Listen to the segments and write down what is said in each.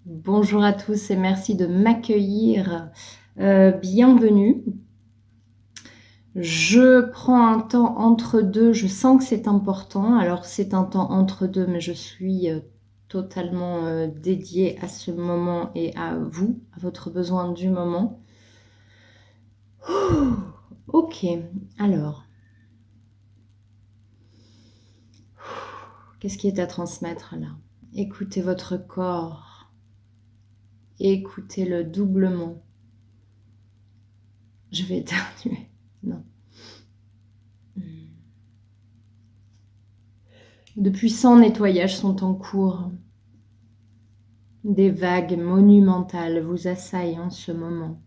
Bonjour à tous et merci de m'accueillir. Bienvenue. Je prends un temps entre deux, je sens que c'est important. Alors c'est un temps entre deux, mais je suis totalement dédiée à ce moment et à vous, à votre besoin du moment. Ok, alors, qu'est-ce qui est à transmettre là? Écoutez votre corps, écoutez-le doublement. Je vais éternuer. Non. De puissants nettoyages sont en cours. Des vagues monumentales vous assaillent en ce moment.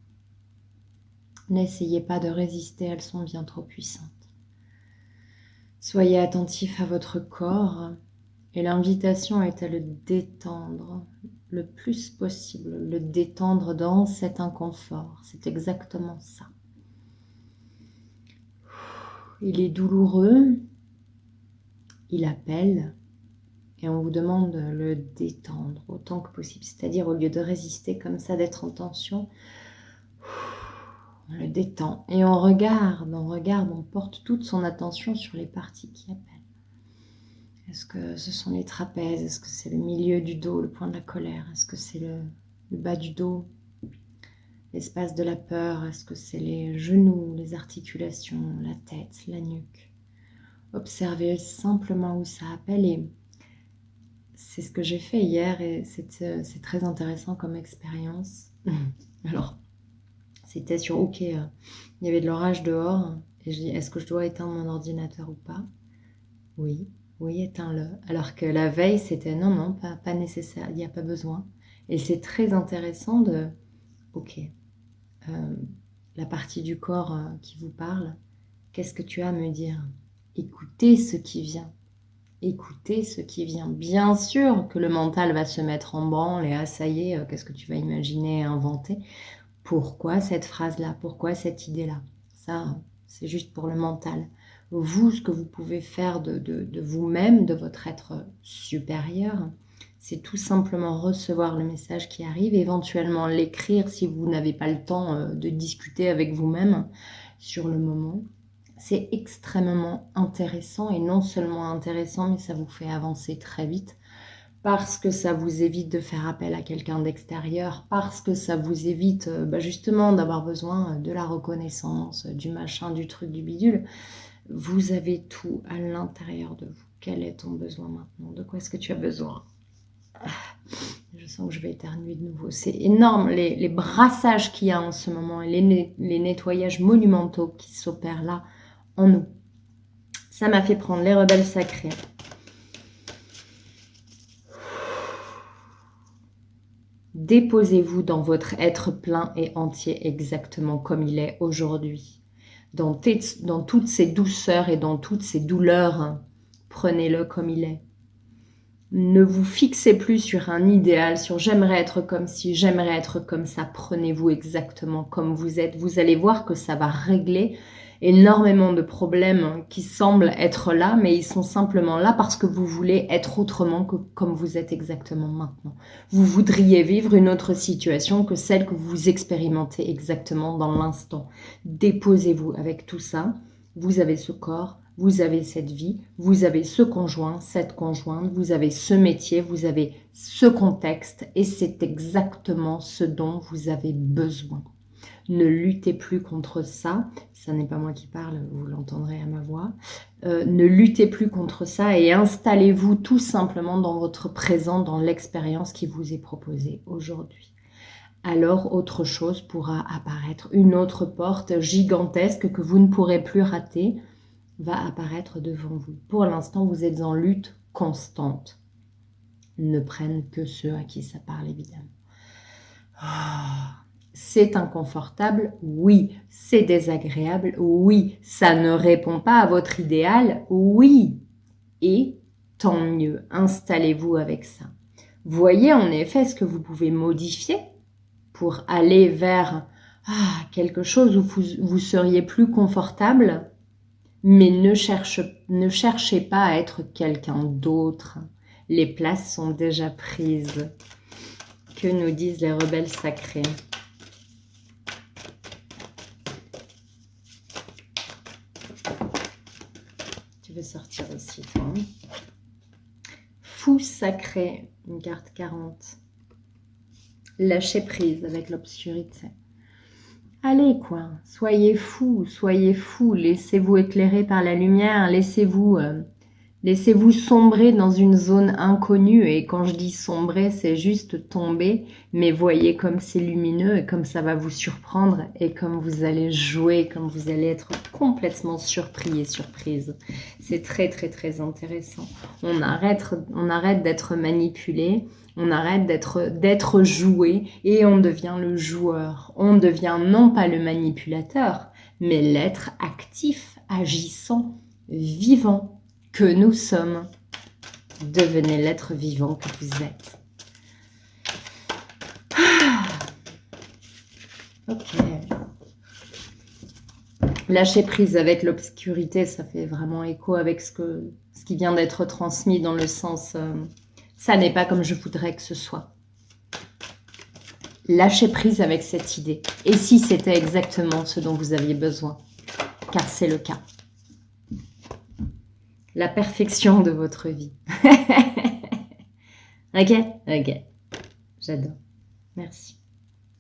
N'essayez pas de résister, elles sont bien trop puissantes. Soyez attentif à votre corps et l'invitation est à le détendre le plus possible, le détendre dans cet inconfort. C'est exactement ça. Il est douloureux, il appelle et on vous demande de le détendre autant que possible. C'est-à-dire au lieu de résister comme ça, d'être en tension, on le détend et on regarde, on porte toute son attention sur les parties qui appellent. Est-ce que ce sont les trapèzes? Est-ce que c'est le milieu du dos, le point de la colère? Est-ce que c'est le bas du dos, l'espace de la peur? Est-ce que c'est les genoux, les articulations, la tête, la nuque? Observez simplement où ça appelle et c'est ce que j'ai fait hier et c'est très intéressant comme expérience. Alors, c'était sur OK, il y avait de l'orage dehors et je dis est-ce que je dois éteindre mon ordinateur ou pas? Oui, oui, éteins-le. Alors que la veille, c'était non, non, pas nécessaire, il n'y a pas besoin. Et c'est très intéressant de, OK, la partie du corps qui vous parle, qu'est-ce que tu as à me dire? Écoutez ce qui vient. Écoutez ce qui vient. Bien sûr que le mental va se mettre en branle et ça y est, qu'est-ce que tu vas imaginer et inventer? Pourquoi cette phrase-là? Pourquoi cette idée-là? Ça, c'est juste pour le mental. Vous, ce que vous pouvez faire de vous-même, de votre être supérieur, c'est tout simplement recevoir le message qui arrive, éventuellement l'écrire si vous n'avez pas le temps de discuter avec vous-même sur le moment. C'est extrêmement intéressant et non seulement intéressant, mais ça vous fait avancer très vite parce que ça vous évite de faire appel à quelqu'un d'extérieur, parce que ça vous évite justement d'avoir besoin de la reconnaissance, du machin, du truc, du bidule. Vous avez tout à l'intérieur de vous. Quel est ton besoin maintenant? De quoi est-ce que tu as besoin? Je sens que je vais éternuer de nouveau. C'est énorme les brassages qu'il y a en ce moment et les nettoyages monumentaux qui s'opèrent là en nous. Ça m'a fait prendre les rebelles sacrés. Déposez-vous dans votre être plein et entier exactement comme il est aujourd'hui. Dans toutes ses douceurs et dans toutes ses douleurs, prenez-le comme il est. Ne vous fixez plus sur un idéal, sur j'aimerais être comme ci, j'aimerais être comme ça. Prenez-vous exactement comme vous êtes. Vous allez voir que ça va régler énormément de problèmes qui semblent être là, mais ils sont simplement là parce que vous voulez être autrement que comme vous êtes exactement maintenant. Vous voudriez vivre une autre situation que celle que vous expérimentez exactement dans l'instant. Déposez-vous avec tout ça. Vous avez ce corps, vous avez cette vie, vous avez ce conjoint, cette conjointe, vous avez ce métier, vous avez ce contexte et c'est exactement ce dont vous avez besoin. Ne luttez plus contre ça, ça n'est pas moi qui parle, vous l'entendrez à ma voix. Ne luttez plus contre ça et installez-vous tout simplement dans votre présent, dans l'expérience qui vous est proposée aujourd'hui. Alors autre chose pourra apparaître, une autre porte gigantesque que vous ne pourrez plus rater va apparaître devant vous. Pour l'instant, vous êtes en lutte constante. Ne prennent que ceux à qui ça parle, évidemment. C'est inconfortable, oui. C'est désagréable, oui. Ça ne répond pas à votre idéal, oui. Et tant mieux, installez-vous avec ça. Voyez en effet ce que vous pouvez modifier pour aller vers quelque chose où vous seriez plus confortable, mais ne cherchez pas à être quelqu'un d'autre. Les places sont déjà prises. Que nous disent les rebelles sacrés? Tu veux sortir aussi, toi, hein? Fou sacré, une carte 40. Lâcher prise avec l'obscurité. Allez quoi, soyez fous, laissez-vous éclairer par la lumière, laissez-vous sombrer dans une zone inconnue. Et quand je dis sombrer, c'est juste tomber, mais voyez comme c'est lumineux et comme ça va vous surprendre et comme vous allez jouer, comme vous allez être complètement surpris et surprise. C'est très très très intéressant. On arrête d'être manipulé. On arrête d'être joué et on devient le joueur. On devient non pas le manipulateur, mais l'être actif, agissant, vivant que nous sommes. Devenez l'être vivant que vous êtes. Ok. Lâcher prise avec l'obscurité, ça fait vraiment écho avec ce qui vient d'être transmis dans le sens... ça n'est pas comme je voudrais que ce soit. Lâchez prise avec cette idée. Et si c'était exactement ce dont vous aviez besoin? Car c'est le cas. La perfection de votre vie. Ok? Ok. J'adore. Merci.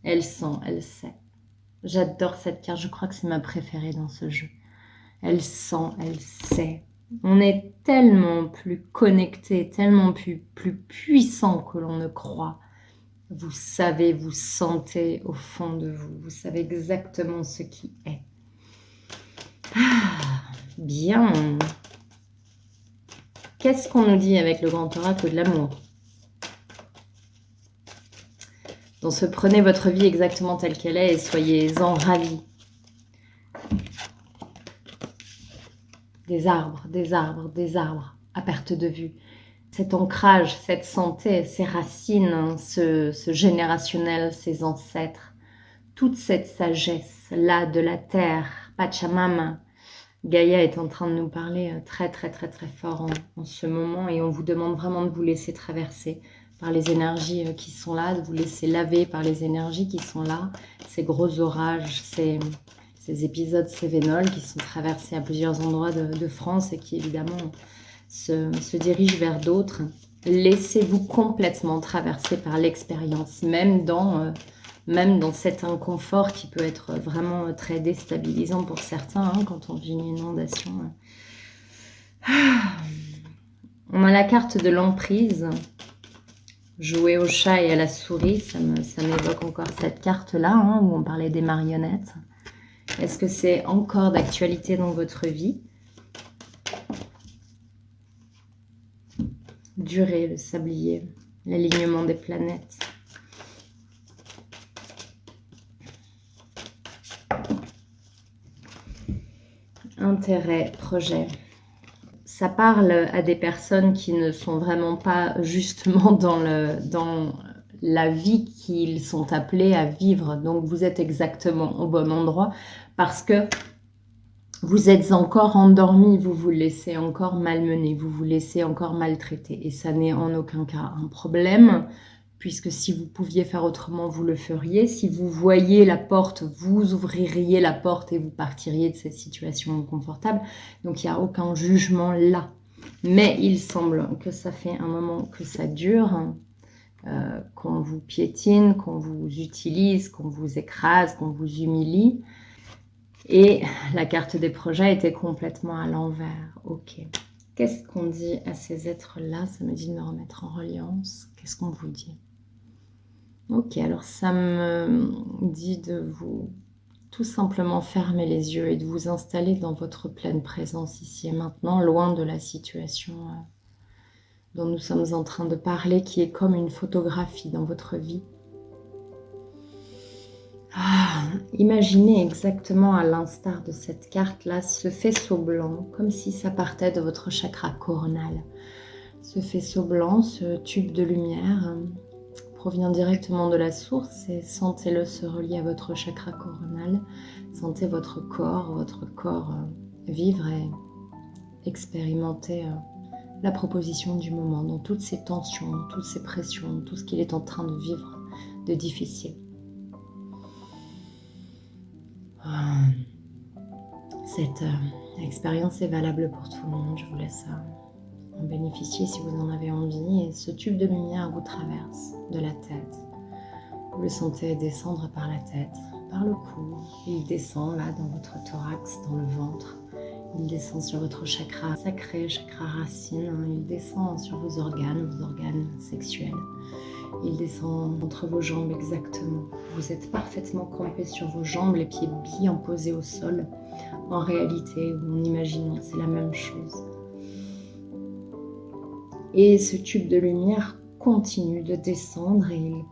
Elle sent, elle sait. J'adore cette carte. Je crois que c'est ma préférée dans ce jeu. Elle sent, elle sait. On est tellement plus connecté, tellement plus puissant que l'on ne croit. Vous savez, vous sentez au fond de vous. Vous savez exactement ce qui est. Ah, bien. Qu'est-ce qu'on nous dit avec le grand oracle de l'amour? Donc, prenez votre vie exactement telle qu'elle est et soyez-en ravis. Des arbres, des arbres, des arbres à perte de vue. Cet ancrage, cette santé, ces racines, ce générationnel, ces ancêtres, toute cette sagesse-là de la terre, Pachamama, Gaïa est en train de nous parler très très très très fort en ce moment et on vous demande vraiment de vous laisser traverser par les énergies qui sont là, de vous laisser laver par les énergies qui sont là, ces gros orages, ces épisodes cévénols qui sont traversés à plusieurs endroits de France et qui évidemment se dirigent vers d'autres. Laissez-vous complètement traverser par l'expérience, même dans cet inconfort qui peut être vraiment très déstabilisant pour certains quand on vit une inondation. On a la carte de l'emprise. Jouer au chat et à la souris, ça m'évoque encore cette carte-là, où on parlait des marionnettes. Est-ce que c'est encore d'actualité dans votre vie? Durée, le sablier, l'alignement des planètes. Intérêt, projet. Ça parle à des personnes qui ne sont vraiment pas justement dans la vie qu'ils sont appelés à vivre. Donc vous êtes exactement au bon endroit parce que vous êtes encore endormi, vous vous laissez encore malmener, vous vous laissez encore maltraiter. Et ça n'est en aucun cas un problème, puisque si vous pouviez faire autrement, vous le feriez. Si vous voyez la porte, vous ouvririez la porte et vous partiriez de cette situation inconfortable. Donc il n'y a aucun jugement là. Mais il semble que ça fait un moment que ça dure, qu'on vous piétine, qu'on vous utilise, qu'on vous écrase, qu'on vous humilie. Et la carte des projets était complètement à l'envers. Ok. Qu'est-ce qu'on dit à ces êtres-là? Ça me dit de me remettre en reliance. Qu'est-ce qu'on vous dit? Ok, alors ça me dit de vous tout simplement fermer les yeux et de vous installer dans votre pleine présence ici et maintenant, loin de la situation dont nous sommes en train de parler, qui est comme une photographie dans votre vie. Imaginez exactement à l'instar de cette carte-là ce faisceau blanc, comme si ça partait de votre chakra coronal. Ce faisceau blanc, ce tube de lumière, provient directement de la source et sentez-le se relier à votre chakra coronal. Sentez votre corps vivre et expérimenter la proposition du moment, dans toutes ces tensions, toutes ces pressions, tout ce qu'il est en train de vivre de difficile. Cette expérience est valable pour tout le monde. Je vous laisse en bénéficier si vous en avez envie. Et ce tube de lumière vous traverse de la tête. Vous le sentez descendre par la tête, par le cou. Il descend là dans votre thorax, dans le ventre. Il descend sur votre chakra sacré, chakra racine. Il descend sur vos organes sexuels. Il descend entre vos jambes exactement. Vous êtes parfaitement campé sur vos jambes, les pieds bien posés au sol. En réalité, ou en imaginant, c'est la même chose. Et ce tube de lumière continue de descendre et il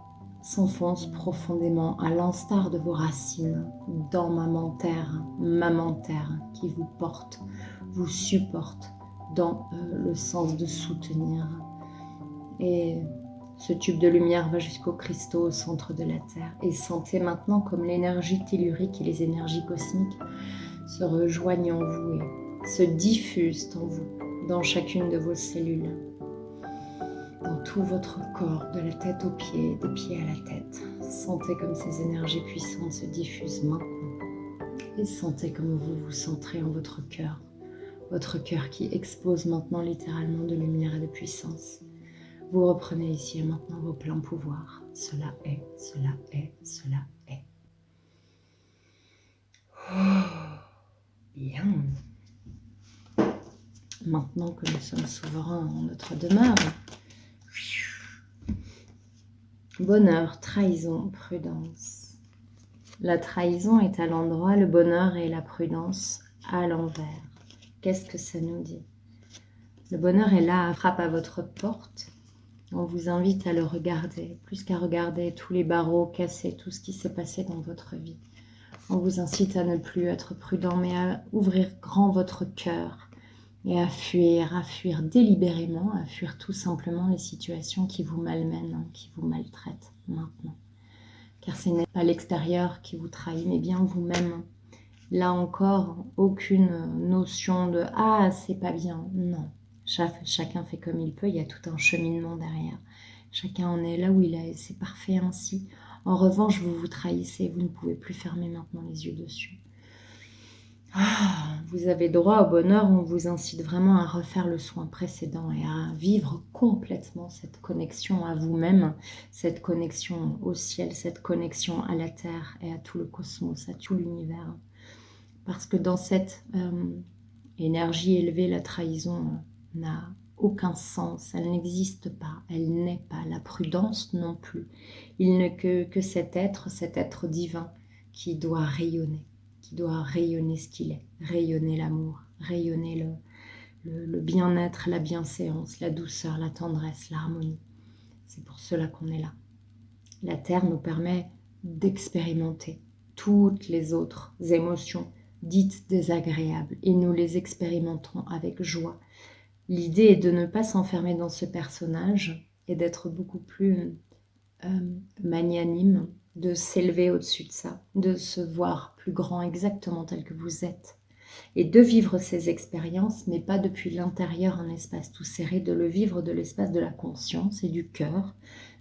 s'enfonce profondément, à l'instar de vos racines, dans Maman Terre qui vous porte, vous supporte dans le sens de soutenir. Et ce tube de lumière va jusqu'aux cristaux au centre de la Terre. Et sentez maintenant comme l'énergie tellurique et les énergies cosmiques se rejoignent en vous et se diffusent en vous, dans chacune de vos cellules, dans tout votre corps, de la tête aux pieds, des pieds à la tête. Sentez comme ces énergies puissantes se diffusent maintenant. Et sentez comme vous vous centrez en votre cœur qui explose maintenant littéralement de lumière et de puissance. Vous reprenez ici et maintenant vos pleins pouvoirs. Cela est, cela est, cela est. Bien. Maintenant que nous sommes souverains en notre demeure, bonheur, trahison, prudence. La trahison est à l'endroit, le bonheur et la prudence à l'envers. Qu'est-ce que ça nous dit? Le bonheur est là, frappe à votre porte. On vous invite à le regarder, plus qu'à regarder tous les barreaux cassés, tout ce qui s'est passé dans votre vie. On vous incite à ne plus être prudent, mais à ouvrir grand votre cœur et à fuir délibérément, à fuir tout simplement les situations qui vous malmènent, qui vous maltraitent maintenant. Car ce n'est pas l'extérieur qui vous trahit, mais bien vous-même. Là encore, aucune notion de « ah, c'est pas bien », non. Chacun fait comme il peut, il y a tout un cheminement derrière. Chacun en est là où il est, c'est parfait ainsi. En revanche, vous vous trahissez, vous ne pouvez plus fermer maintenant les yeux dessus. Vous avez droit au bonheur, on vous incite vraiment à refaire le soin précédent et à vivre complètement cette connexion à vous-même, cette connexion au ciel, cette connexion à la terre et à tout le cosmos, à tout l'univers. Parce que dans cette énergie élevée, la trahison n'a aucun sens, elle n'existe pas, elle n'est pas, la prudence non plus. Il n'est que cet être divin qui doit rayonner ce qu'il est, rayonner l'amour, rayonner le bien-être, la bienséance, la douceur, la tendresse, l'harmonie. C'est pour cela qu'on est là. La Terre nous permet d'expérimenter toutes les autres émotions dites désagréables et nous les expérimentons avec joie. L'idée est de ne pas s'enfermer dans ce personnage et d'être beaucoup plus magnanime, de s'élever au-dessus de ça, de se voir plus grand exactement tel que vous êtes et de vivre ces expériences, mais pas depuis l'intérieur, un espace tout serré, de le vivre de l'espace de la conscience et du cœur,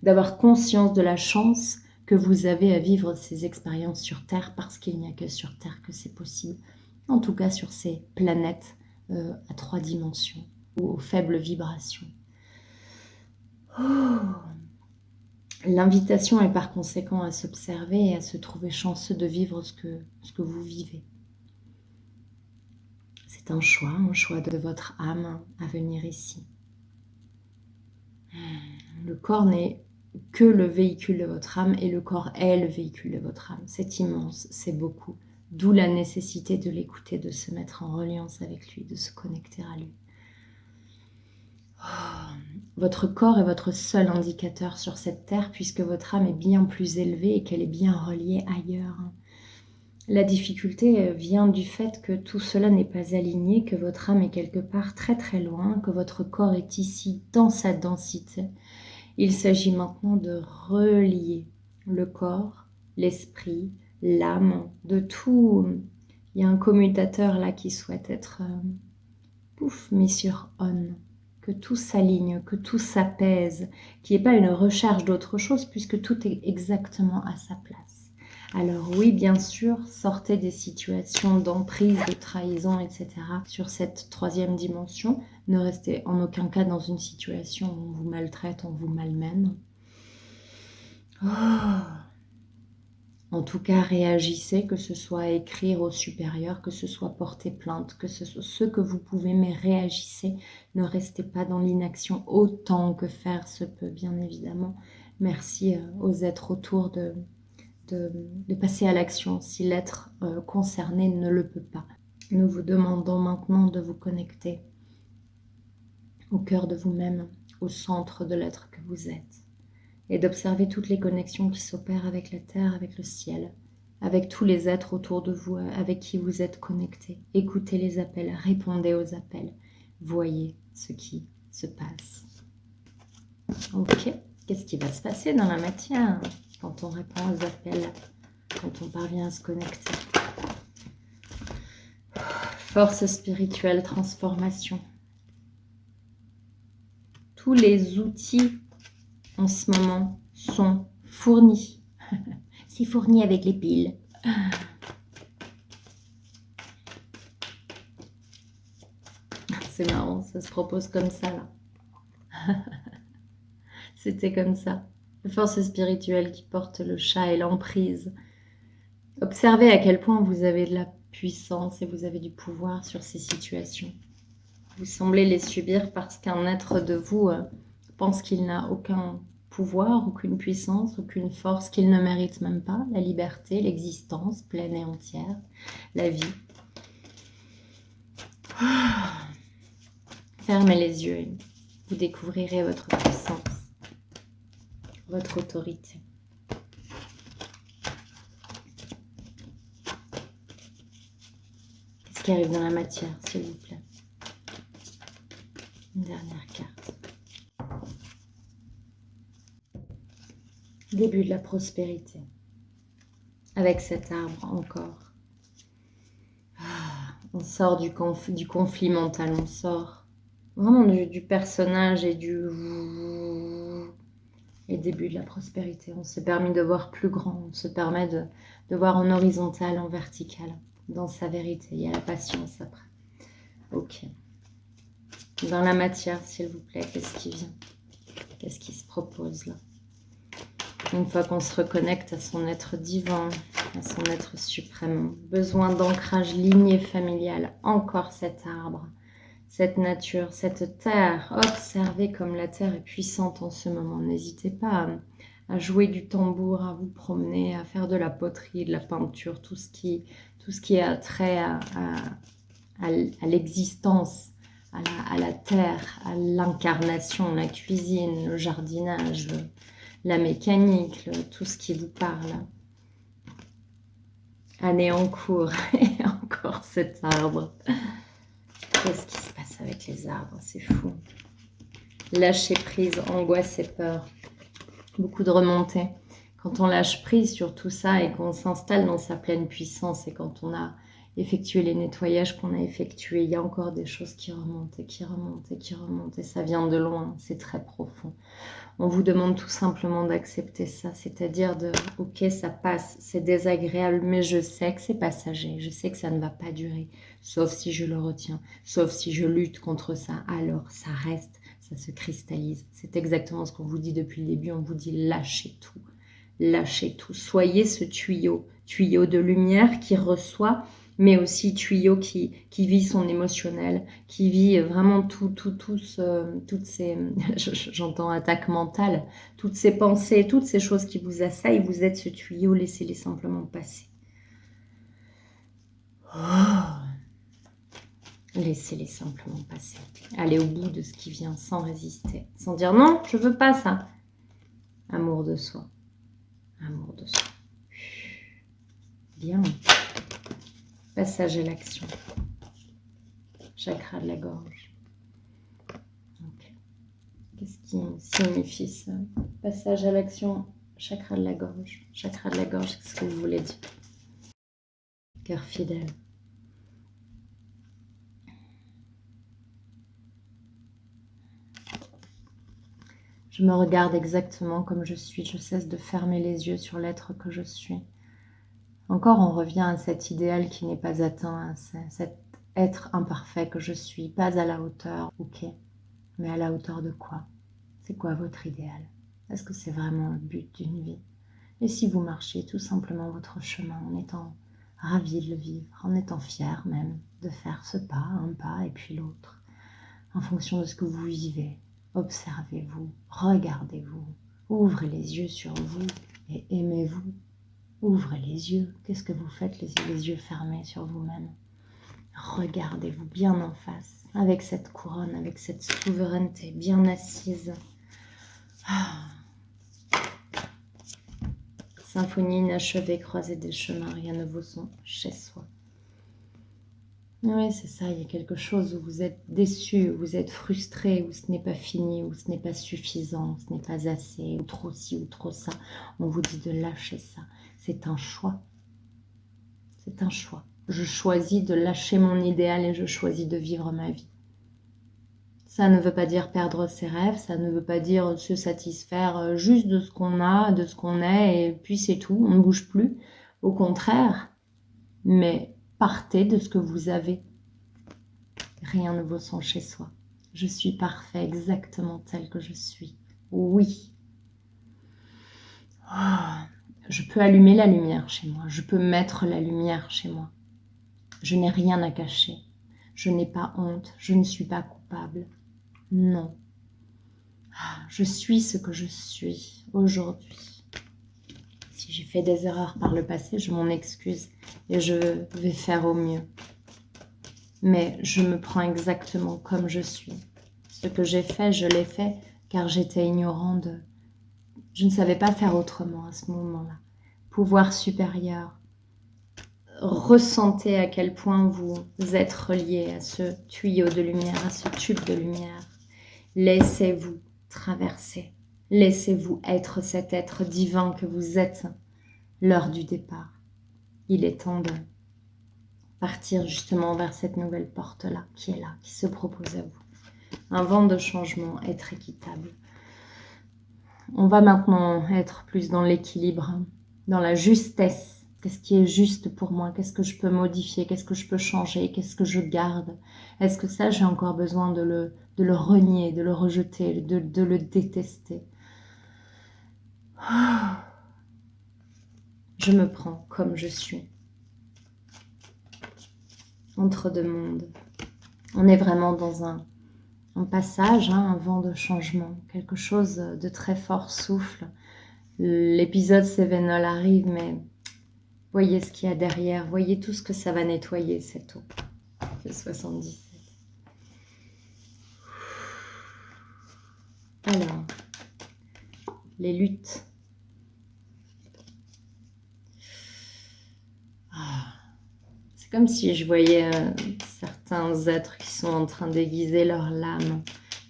d'avoir conscience de la chance que vous avez à vivre ces expériences sur Terre, parce qu'il n'y a que sur Terre que c'est possible, en tout cas sur ces planètes à 3 dimensions ou aux faibles vibrations. L'invitation est par conséquent à s'observer et à se trouver chanceux de vivre ce que vous vivez. C'est un choix de votre âme à venir ici. Le corps n'est que le véhicule de votre âme et le corps est le véhicule de votre âme. C'est immense, c'est beaucoup. D'où la nécessité de l'écouter, de se mettre en reliance avec lui, de se connecter à lui. Votre corps est votre seul indicateur sur cette terre puisque votre âme est bien plus élevée et qu'elle est bien reliée ailleurs. La difficulté vient du fait que tout cela n'est pas aligné, que votre âme est quelque part très très loin, que votre corps est ici dans sa densité. Il s'agit maintenant de relier le corps, l'esprit, l'âme, de tout. Il y a un commutateur là qui souhaite être mis sur on. que tout s'aligne, que tout s'apaise, qu'il n'y ait pas une recherche d'autre chose puisque tout est exactement à sa place. Alors oui, bien sûr, sortez des situations d'emprise, de trahison, etc. sur cette troisième dimension. Ne restez en aucun cas dans une situation où on vous maltraite, on vous malmène. Oh. En tout cas, réagissez, que ce soit écrire au supérieur, que ce soit porter plainte, que ce soit ce que vous pouvez, mais réagissez. Ne restez pas dans l'inaction autant que faire se peut, bien évidemment. Merci aux êtres autour de passer à l'action si l'être concerné ne le peut pas. Nous vous demandons maintenant de vous connecter au cœur de vous-même, au centre de l'être que vous êtes, et d'observer toutes les connexions qui s'opèrent avec la terre, avec le ciel, avec tous les êtres autour de vous, avec qui vous êtes connectés. Écoutez les appels, répondez aux appels, voyez ce qui se passe. Ok, qu'est-ce qui va se passer dans la matière quand on répond aux appels, quand on parvient à se connecter? Force spirituelle, transformation. Tous les outils en ce moment sont fournis. C'est fourni avec les piles. C'est marrant, ça se propose comme ça là. C'était comme ça. La force spirituelle qui porte le chat et l'emprise. Observez à quel point vous avez de la puissance et vous avez du pouvoir sur ces situations. Vous semblez les subir parce qu'un être de vous pense qu'il n'a aucun pouvoir, aucune puissance, aucune force, qu'il ne mérite même pas, la liberté, l'existence pleine et entière, la vie. Fermez les yeux et vous découvrirez votre puissance, votre autorité. Qu'est-ce qui arrive dans la matière, s'il vous plaît? Une dernière carte. Début de la prospérité. Avec cet arbre encore. On sort du conflit mental, on sort vraiment du personnage et début de la prospérité. On s'est permis de voir plus grand, on se permet de voir en horizontal, en vertical, dans sa vérité. Il y a la patience après. Ok. Dans la matière, s'il vous plaît, qu'est-ce qui vient? Qu'est-ce qui se propose là? Une fois qu'on se reconnecte à son être divin, à son être suprême, besoin d'ancrage lignée familiale, encore cet arbre, cette nature, cette terre. Observez comme la terre est puissante en ce moment. N'hésitez pas à jouer du tambour, à vous promener, à faire de la poterie, de la peinture, tout ce qui a trait à l'existence, à la terre, à l'incarnation, la cuisine, le jardinage, la mécanique, tout ce qui vous parle. Année en cours et encore cet arbre. Qu'est-ce qui se passe avec les arbres? C'est fou. Lâcher prise, angoisse et peur. Beaucoup de remontées. Quand on lâche prise sur tout ça et qu'on s'installe dans sa pleine puissance et quand on a effectué les nettoyages qu'on a effectués, il y a encore des choses qui remontent et qui remontent et qui remontent et ça vient de loin, c'est très profond. On vous demande tout simplement d'accepter ça, c'est-à-dire de « ok, ça passe, c'est désagréable, mais je sais que c'est passager, je sais que ça ne va pas durer, sauf si je le retiens, sauf si je lutte contre ça, alors ça reste, ça se cristallise. » C'est exactement ce qu'on vous dit depuis le début, on vous dit « lâchez tout, soyez ce tuyau de lumière qui reçoit, mais aussi tuyau qui vit son émotionnel, qui vit vraiment toutes ces, j'entends attaque mentale, toutes ces pensées, toutes ces choses qui vous assaillent, vous êtes ce tuyau, laissez-les simplement passer. Laissez-les simplement passer. Allez au bout de ce qui vient sans résister, sans dire non, je veux pas ça. Amour de soi. Amour de soi. Bien. Passage à l'action. Chakra de la gorge. Okay. Qu'est-ce qui signifie ça? Passage à l'action, chakra de la gorge. Chakra de la gorge, qu'est-ce que vous voulez dire? Cœur fidèle. Je me regarde exactement comme je suis. Je cesse de fermer les yeux sur l'être que je suis. Encore, on revient à cet idéal qui n'est pas atteint, à cet être imparfait que je suis, pas à la hauteur, ok, mais à la hauteur de quoi? C'est quoi votre idéal? Est-ce que c'est vraiment le but d'une vie? Et si vous marchez tout simplement votre chemin en étant ravi de le vivre, en étant fier même de faire ce pas, un pas et puis l'autre, en fonction de ce que vous vivez, observez-vous, regardez-vous, ouvrez les yeux sur vous et aimez-vous. Ouvrez les yeux. Qu'est-ce que vous faites les yeux fermés sur vous-même? Regardez-vous bien en face, avec cette couronne, avec cette souveraineté bien assise. Ah. Symphonie inachevée, croisée des chemins, rien ne vaut son chez soi. Oui, c'est ça, il y a quelque chose où vous êtes déçu, où vous êtes frustré, où ce n'est pas fini, où ce n'est pas suffisant, où ce n'est pas assez, ou trop ci, ou trop ça. On vous dit de lâcher ça. C'est un choix. C'est un choix. Je choisis de lâcher mon idéal et je choisis de vivre ma vie. Ça ne veut pas dire perdre ses rêves, ça ne veut pas dire se satisfaire juste de ce qu'on a, de ce qu'on est, et puis c'est tout, on ne bouge plus. Au contraire, mais partez de ce que vous avez. Rien ne vaut son chez soi. Je suis parfait exactement tel que je suis. Oui. Oh. Je peux allumer la lumière chez moi, je peux mettre la lumière chez moi. Je n'ai rien à cacher, je n'ai pas honte, je ne suis pas coupable. Non. Je suis ce que je suis aujourd'hui. Si j'ai fait des erreurs par le passé, je m'en excuse et je vais faire au mieux. Mais je me prends exactement comme je suis. Ce que j'ai fait, je l'ai fait car j'étais ignorant de... Je ne savais pas faire autrement à ce moment-là. Pouvoir supérieur. Ressentez à quel point vous êtes relié à ce tuyau de lumière, à ce tube de lumière. Laissez-vous traverser. Laissez-vous être cet être divin que vous êtes. L'heure du départ. Il est temps de partir justement vers cette nouvelle porte-là, qui est là, qui se propose à vous. Un vent de changement, être équitable. On va maintenant être plus dans l'équilibre, dans la justesse. Qu'est-ce qui est juste pour moi? Qu'est-ce que je peux modifier? Qu'est-ce que je peux changer? Qu'est-ce que je garde? Est-ce que ça, j'ai encore besoin de le renier, de le rejeter, de le détester? Je me prends comme je suis. Entre deux mondes. On est vraiment dans un passage, un vent de changement. Quelque chose de très fort souffle. L'épisode Sévénol arrive, mais voyez ce qu'il y a derrière. Voyez tout ce que ça va nettoyer, cette eau. Le 77. Alors, les luttes. C'est comme si je voyais certains êtres qui sont en train d'aiguiser leur lame,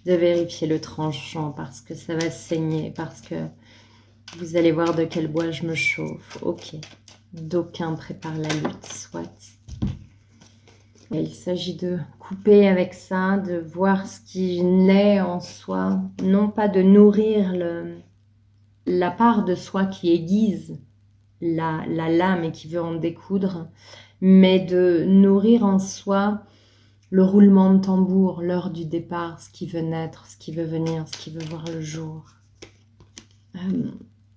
de vérifier le tranchant parce que ça va saigner, parce que vous allez voir de quel bois je me chauffe. Ok, d'aucuns préparent la lutte, soit. Et il s'agit de couper avec ça, de voir ce qui naît en soi, non pas de nourrir la part de soi qui aiguise la lame et qui veut en découdre, mais de nourrir en soi le roulement de tambour, l'heure du départ, ce qui veut naître, ce qui veut venir, ce qui veut voir le jour.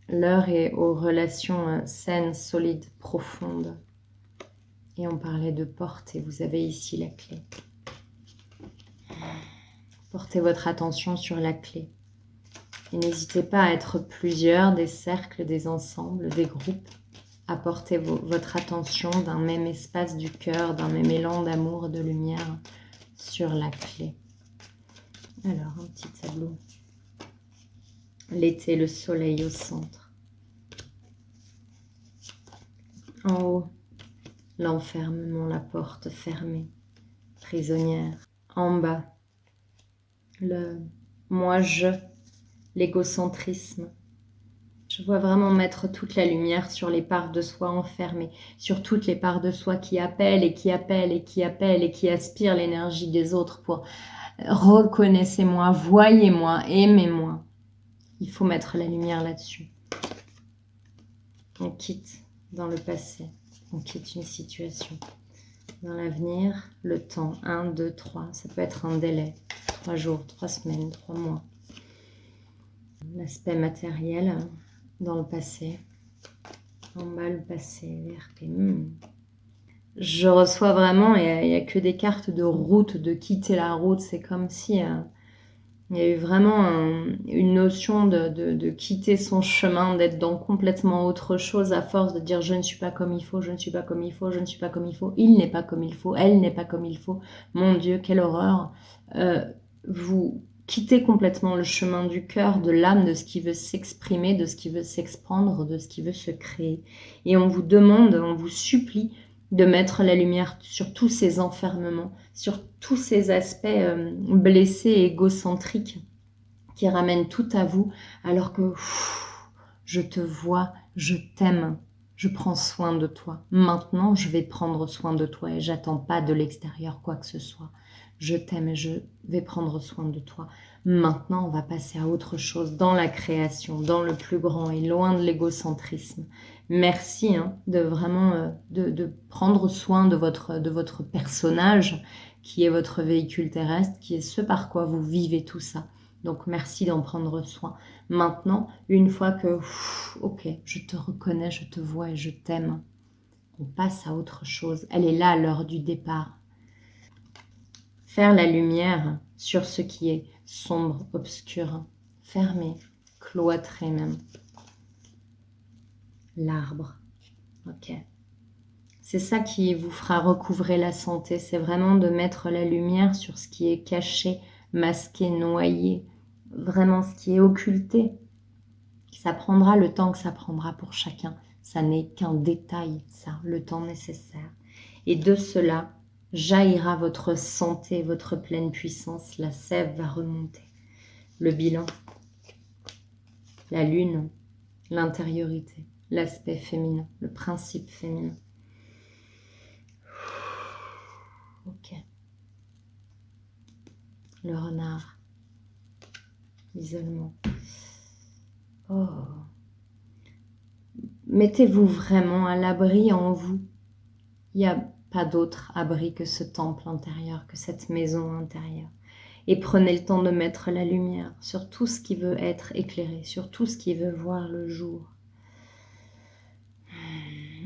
L'heure est aux relations saines, solides, profondes. Et on parlait de porter, vous avez ici la clé. Portez votre attention sur la clé. Et n'hésitez pas à être plusieurs, des cercles, des ensembles, des groupes. À porter votre attention d'un même espace du cœur, d'un même élan d'amour, de lumière sur la clé. Alors, un petit tableau. L'été, le soleil au centre. En haut, l'enfermement, la porte fermée, prisonnière. En bas, le moi-je, l'égocentrisme. Je vois vraiment mettre toute la lumière sur les parts de soi enfermées, sur toutes les parts de soi qui appellent et qui appellent et qui appellent et qui aspirent l'énergie des autres pour reconnaissez-moi, voyez-moi, aimez-moi. Il faut mettre la lumière là-dessus. On quitte dans le passé. On quitte une situation. Dans l'avenir, le temps. 1, 2, 3. Ça peut être un délai. 3 jours, 3 semaines, 3 mois. L'aspect matériel dans le passé. En bas, le passé. VRP. Je reçois vraiment, et il n'y a que des cartes de route, de quitter la route. C'est comme si il y a eu vraiment une notion de quitter son chemin, d'être dans complètement autre chose à force de dire je ne suis pas comme il faut, je ne suis pas comme il faut, je ne suis pas comme il faut, il n'est pas comme il faut, elle n'est pas comme il faut. Mon Dieu, quelle horreur. Vous quittez complètement le chemin du cœur, de l'âme, de ce qui veut s'exprimer, de ce qui veut s'exprendre, de ce qui veut se créer. Et on vous demande, on vous supplie de mettre la lumière sur tous ces enfermements, sur tous ces aspects blessés et égocentriques qui ramènent tout à vous, alors que je te vois, je t'aime, je prends soin de toi. Maintenant, je vais prendre soin de toi et j'attends pas de l'extérieur quoi que ce soit. Je t'aime et je vais prendre soin de toi. Maintenant, on va passer à autre chose, dans la création, dans le plus grand et loin de l'égocentrisme. Merci de vraiment de prendre soin de votre personnage qui est votre véhicule terrestre, qui est ce par quoi vous vivez tout ça. Donc merci d'en prendre soin. Maintenant, une fois que, ok, je te reconnais, je te vois et je t'aime, on passe à autre chose. Elle est là l'heure du départ. Faire la lumière sur ce qui est sombre, obscur, fermé, cloîtré même. L'arbre, ok. C'est ça qui vous fera recouvrer la santé, c'est vraiment de mettre la lumière sur ce qui est caché, masqué, noyé, vraiment ce qui est occulté. Ça prendra le temps que ça prendra pour chacun. Ça n'est qu'un détail, ça, le temps nécessaire. Et de cela, jaillira votre santé, votre pleine puissance. La sève va remonter. Le bilan, la lune, l'intériorité, l'aspect féminin, le principe féminin. Ok. Le renard. L'isolement. Oh. Mettez-vous vraiment à l'abri en vous. Il n'y a pas d'autre abri que ce temple intérieur, que cette maison intérieure. Et prenez le temps de mettre la lumière sur tout ce qui veut être éclairé, sur tout ce qui veut voir le jour.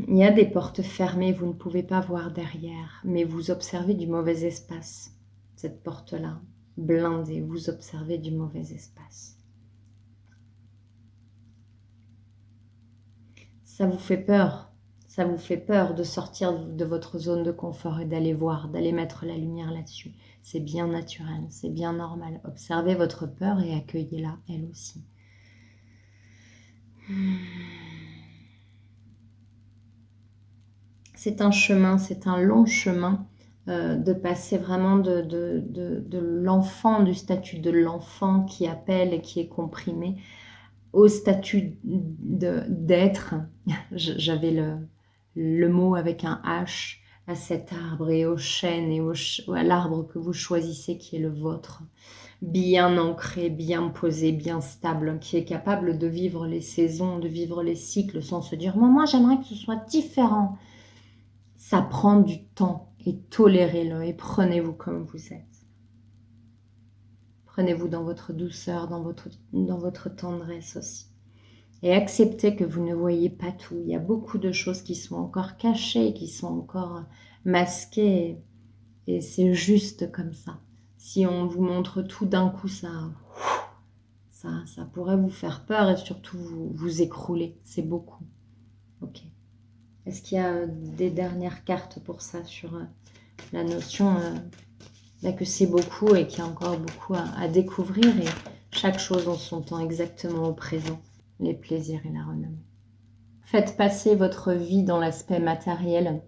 Il y a des portes fermées, vous ne pouvez pas voir derrière, mais vous observez du mauvais espace. Cette porte-là, blindée, vous observez du mauvais espace. Ça vous fait peur de sortir de votre zone de confort et d'aller voir, d'aller mettre la lumière là-dessus. C'est bien naturel, c'est bien normal. Observez votre peur et accueillez-la, elle aussi. C'est un chemin, c'est un long chemin de passer vraiment de l'enfant, du statut de l'enfant qui appelle et qui est comprimé, au statut d'être. J'avais le mot avec un H, à cet arbre et au chêne et à l'arbre que vous choisissez qui est le vôtre. Bien ancré, bien posé, bien stable, qui est capable de vivre les saisons, de vivre les cycles sans se dire « moi j'aimerais que ce soit différent ». Ça prend du temps et tolérez-le et prenez-vous comme vous êtes. Prenez-vous dans votre douceur, dans votre tendresse aussi. Et acceptez que vous ne voyez pas tout. Il y a beaucoup de choses qui sont encore cachées, qui sont encore masquées. Et c'est juste comme ça. Si on vous montre tout d'un coup, ça pourrait vous faire peur et surtout vous écrouler. C'est beaucoup. Ok. Est-ce qu'il y a des dernières cartes pour ça sur la notion que c'est beaucoup et qu'il y a encore beaucoup à découvrir et chaque chose en son temps exactement au présent, les plaisirs et la renommée. Faites passer votre vie dans l'aspect matériel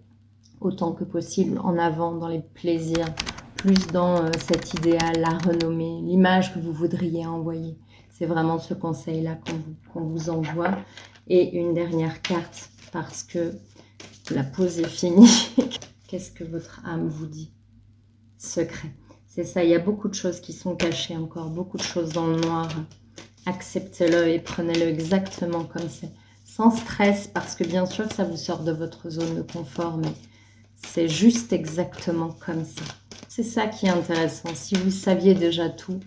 autant que possible en avant, dans les plaisirs, plus dans cet idéal, la renommée, l'image que vous voudriez envoyer. C'est vraiment ce conseil-là qu'on vous envoie. Et une dernière carte parce que la pause est finie. Qu'est-ce que votre âme vous dit? Secret. C'est ça, il y a beaucoup de choses qui sont cachées encore, beaucoup de choses dans le noir. Acceptez-le et prenez-le exactement comme c'est. Sans stress, parce que bien sûr que ça vous sort de votre zone de confort, mais c'est juste exactement comme ça. C'est ça qui est intéressant. Si vous saviez déjà tout,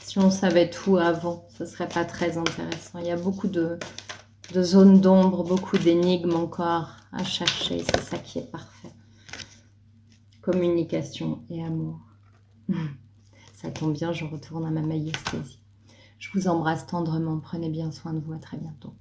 si on savait tout avant, ce ne serait pas très intéressant. Il y a beaucoup de zones d'ombre, beaucoup d'énigmes encore à chercher. C'est ça qui est parfait. Communication et amour. Ça tombe bien, je retourne à ma maïesthésie. Je vous embrasse tendrement. Prenez bien soin de vous. À très bientôt.